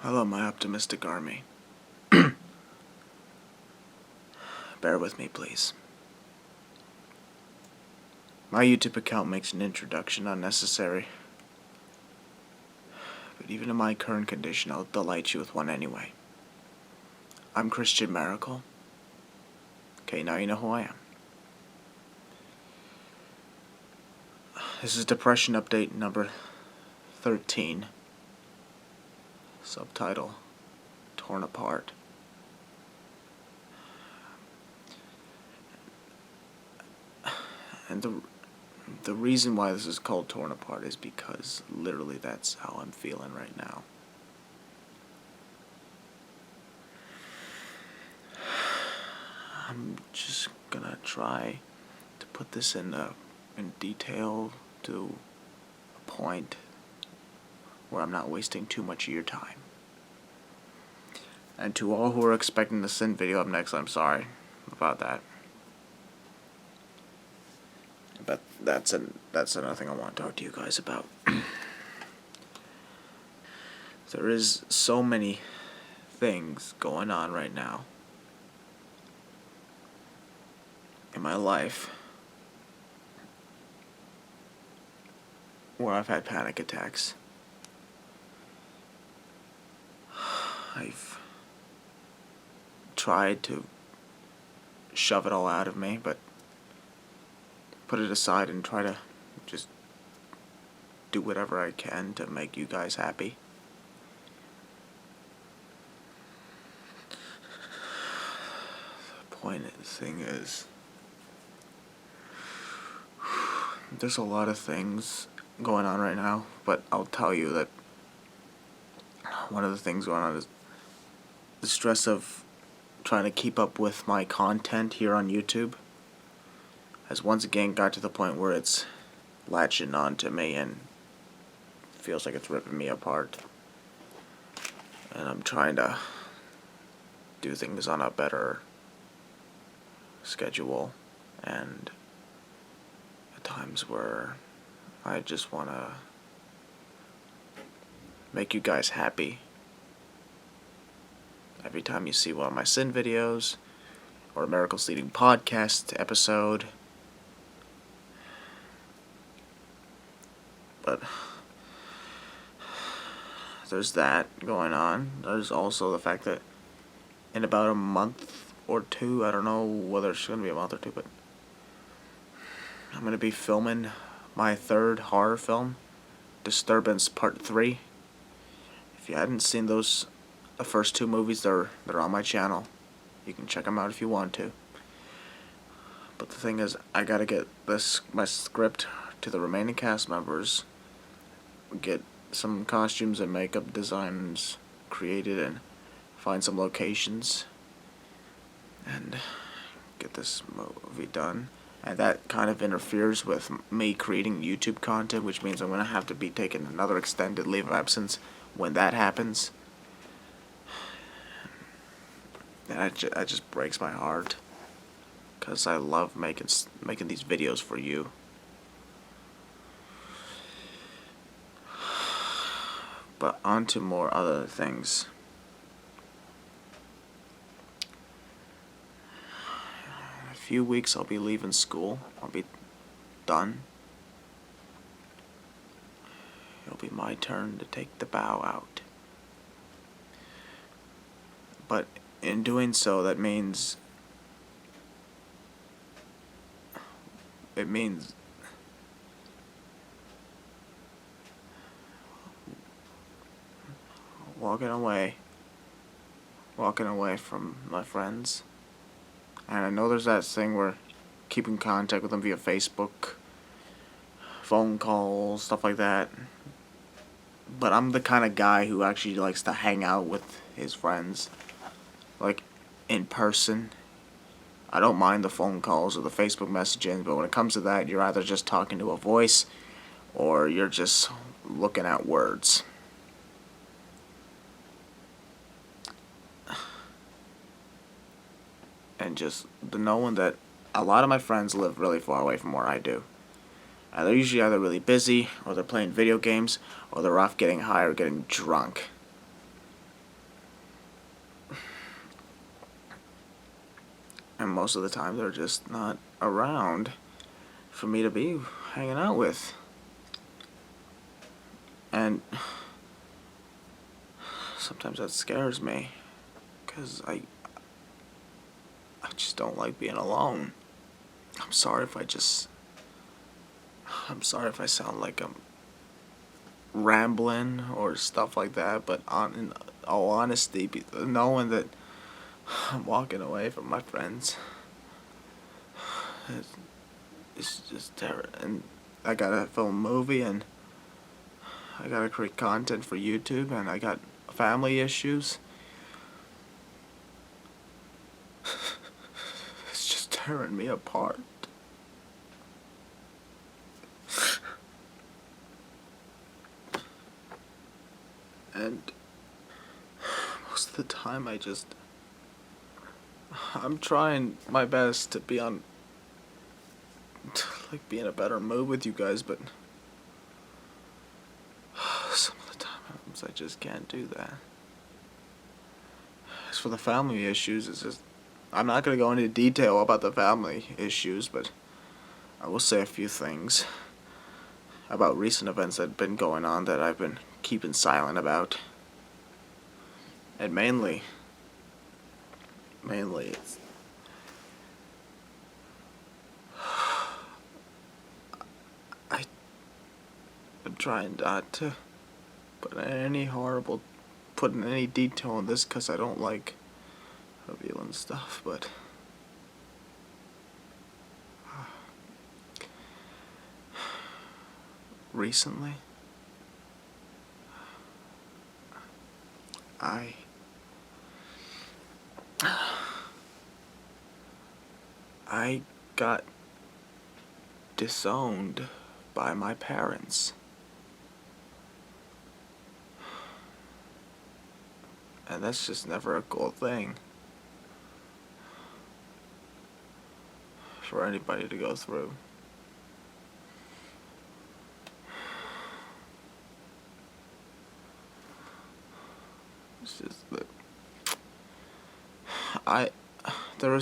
Hello, my optimistic army. Bear with me, please. My YouTube account makes an introduction unnecessary, but even in my current condition, I'll delight you with one anyway. I'm Christian Maracle. Okay, now you know who I am. This is Depression Update number 13. Subtitle, Torn Apart. And the reason why this is called Torn Apart is because literally that's how I'm feeling right now. I'm just gonna try to put this in detail to a point where I'm not wasting too much of your time. And to all who are expecting the sin video up next, I'm sorry about that. But that's another thing I want to talk to you guys about. There is so many things going on right now in my life where I've had panic attacks. I've tried to shove it all out of me, but put it aside and try to just do whatever I can to make you guys happy. The thing is, there's a lot of things going on right now, but I'll tell you that one of the things going on is the stress of trying to keep up with my content here on YouTube has once again got to the point where it's latching on to me and feels like it's ripping me apart. And I'm trying to do things on a better schedule, and at times where I just want to make you guys happy. Every time you see one of my sin videos or a Miracle Leading podcast episode, but there's that going on. There's also the fact that in about a month or two, I don't know whether it's going to be a month or two, but I'm going to be filming my third horror film, Disturbance Part 3. If you hadn't seen the first two movies, they're on my channel. You can check them out if you want to. But the thing is, I gotta get my script to the remaining cast members, get some costumes and makeup designs created, and find some locations, and get this movie done. And that kind of interferes with me creating YouTube content, which means I'm going to have to be taking another extended leave of absence when that happens. And that just breaks my heart, because I love making these videos for you. But on to more other things. In a few weeks I'll be leaving school. I'll be done. It'll be my turn to take the bow out. But in doing so, it means walking away from my friends. And I know there's that thing where keep in contact with them via Facebook, phone calls, stuff like that. But I'm the kind of guy who actually likes to hang out with his friends, like, in person. I don't mind the phone calls or the Facebook messaging, but when it comes to that, you're either just talking to a voice or you're just looking at words. And just the knowing that a lot of my friends live really far away from where I do. And they're usually either really busy, or they're playing video games, or they're off getting high or getting drunk. And most of the time they're just not around for me to be hanging out with. And sometimes that scares me, because I just don't like being alone. I'm sorry if I'm sorry if I sound like I'm rambling or stuff like that, but in all honesty, knowing that I'm walking away from my friends, it's just terrible. And I gotta film a movie, and I gotta create content for YouTube, and I got family issues. It's just tearing me apart. And most of the time I'm trying my best to be on, to like be in a better mood with you guys, but some of the times I just can't do that. As for the family issues, it's just, I'm not gonna go into detail about the family issues, but I will say a few things about recent events that have been going on that I've been keeping silent about. And mainly it's, I'm trying not to put in any detail on this, because I don't like revealing stuff, but recently I got disowned by my parents. And that's just never a cool thing for anybody to go through. It's just that there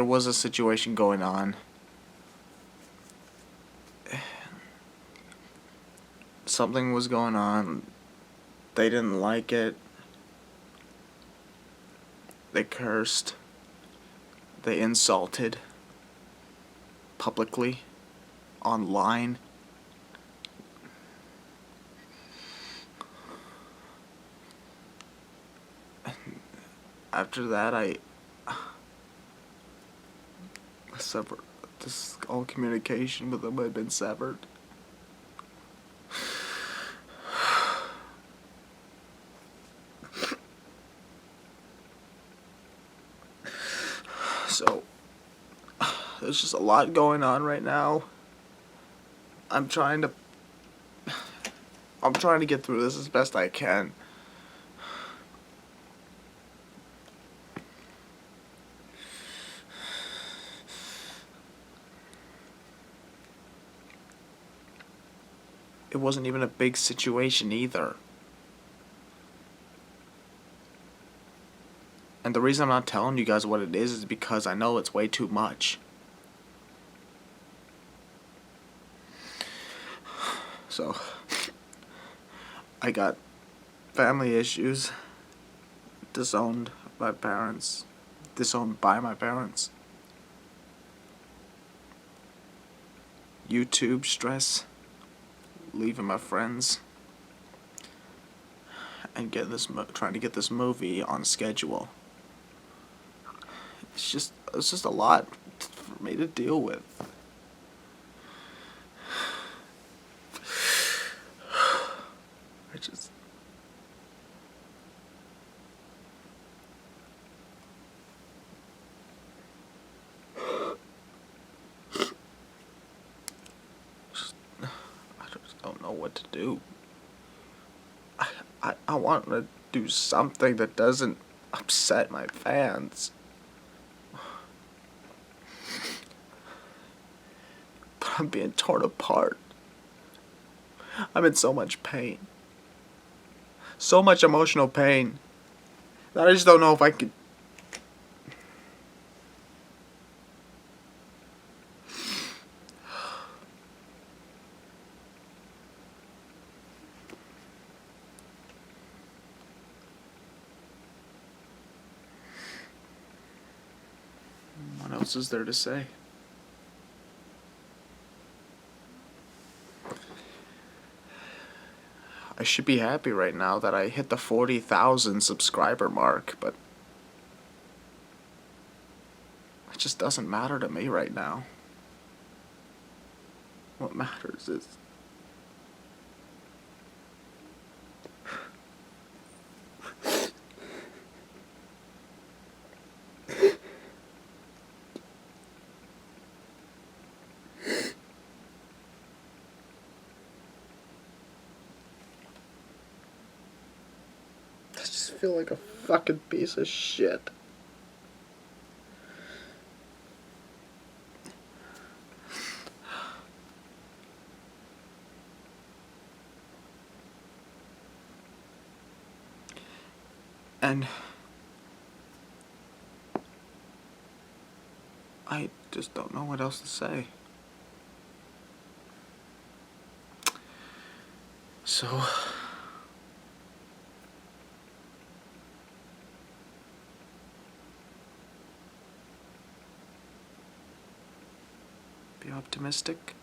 was a situation going on. Something was going on. They didn't like it. They cursed. They insulted publicly, online. After that, I severed. All communication with them had been severed. So there's just a lot going on right now. I'm trying to get through this as best I can. It wasn't even a big situation either. And the reason I'm not telling you guys what it is because I know it's way too much. So, I got family issues, disowned by my parents, YouTube stress, leaving my friends, and trying to get this movie on schedule. It's just a lot for me to deal with. I just don't know what to do. I want to do something that doesn't upset my fans. But I'm being torn apart. I'm in so much pain. So much emotional pain that I just don't know if I could. else is there to say? I should be happy right now that I hit the 40,000 subscriber mark, but it just doesn't matter to me right now. What matters is I just feel like a fucking piece of shit. And I just don't know what else to say. So be optimistic.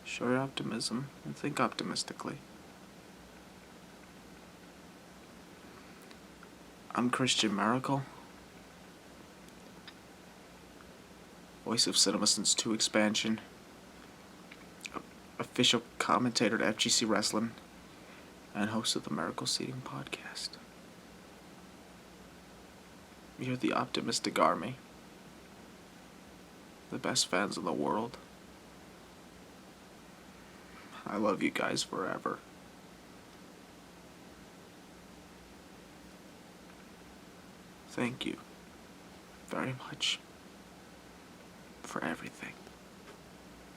Show your optimism and think optimistically. I'm Christian Maracle, voice of Cinema Since 2 Expansion, official commentator to FGC Wrestling, and host of the Maracle Seating Podcast. You're the optimistic army. The best fans in the world. I love you guys forever. Thank you very much for everything.